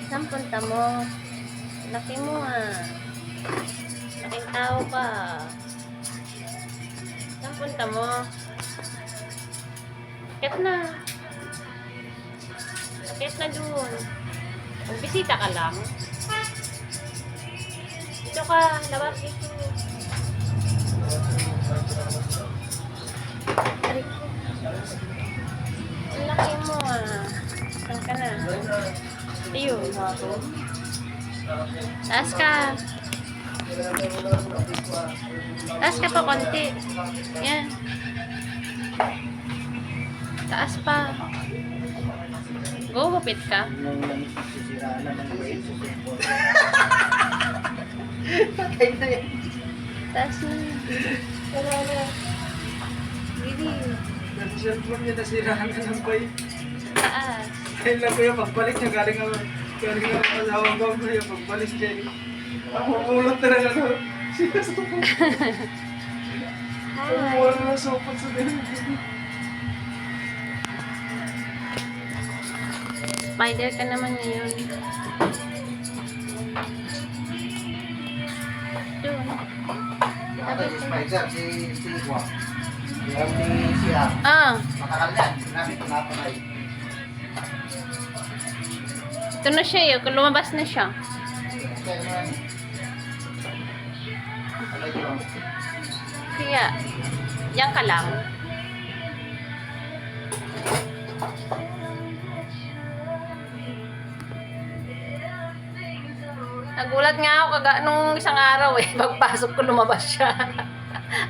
Saan punta mo? Laki mo ah. Laking tao ka. Saan punta mo? Akit na. Akit na dun. Magbisita ka lang. Dito ka. Labas dito. Aray ko. Ang laki mo ah. Saan ka na? Ayun. Taas ka. Taas ka pa konti. Yan. Taas pa. Go, gupit ka. Taas na. Wala na. Really. Nag-cellphone niya nasiraan na ng bay. Taas. Kaya lang ko yung pagbalik niya galing ang asawang ko yung pagbalik niya. Ang pumulot na lang ano. Sinasupot. Pumulot na supot sa din. Spider ka naman ngayon. Doon. Ano yung spider? Si Juan. Yung ni siya. Ah, Matagal yan. Marami tumatangay. ito na siya yun. Lumabas na siya. Kaya naman. Ano yun? Kaya, yan ka lang. Nagulat nga ako nung isang araw eh. Pagpasok ko lumabas siya.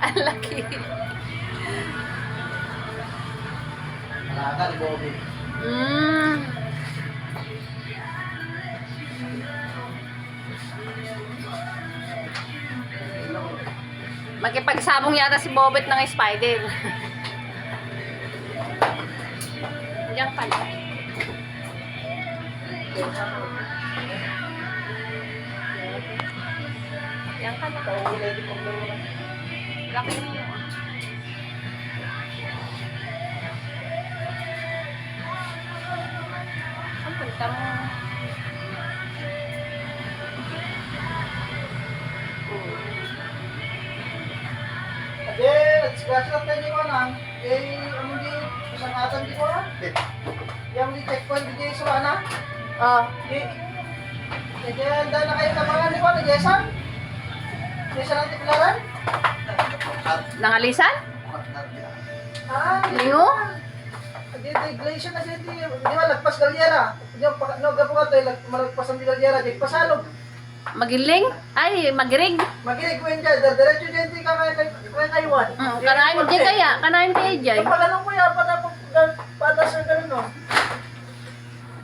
Ang laki. Alaga ni Bobby. Makipagsabong yata si Bobet ng spider. Diyan pala. Diyan ka na. Laki mo. Ang punta mo. Ade, nag-scratch lang tayo ko na. Ano di, kasangatan di ko na. Yung di checkpoint di sa ana. Oh. Di, kaya dahil na kayo tamangan di ko na, Jason? Jason ang tipilaran? Nangalisan? Ah, Lingo? di glacier na siya di ba lagpas galyera. Di ba no gapo ka tayo malagpas ang galyera di pasalog. Magiling? Ay, magirig. Magilig ko yun dyan, diretso dyan di ka kaya kaywan. Kanain din kaya. Kanain kayo dyan. Pag anong kuya, patas na gano'n no.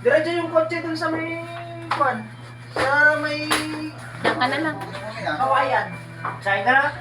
Diretso yung kotse dun sa may kwan. Sa may Diyan ka na lang. kawayan. China?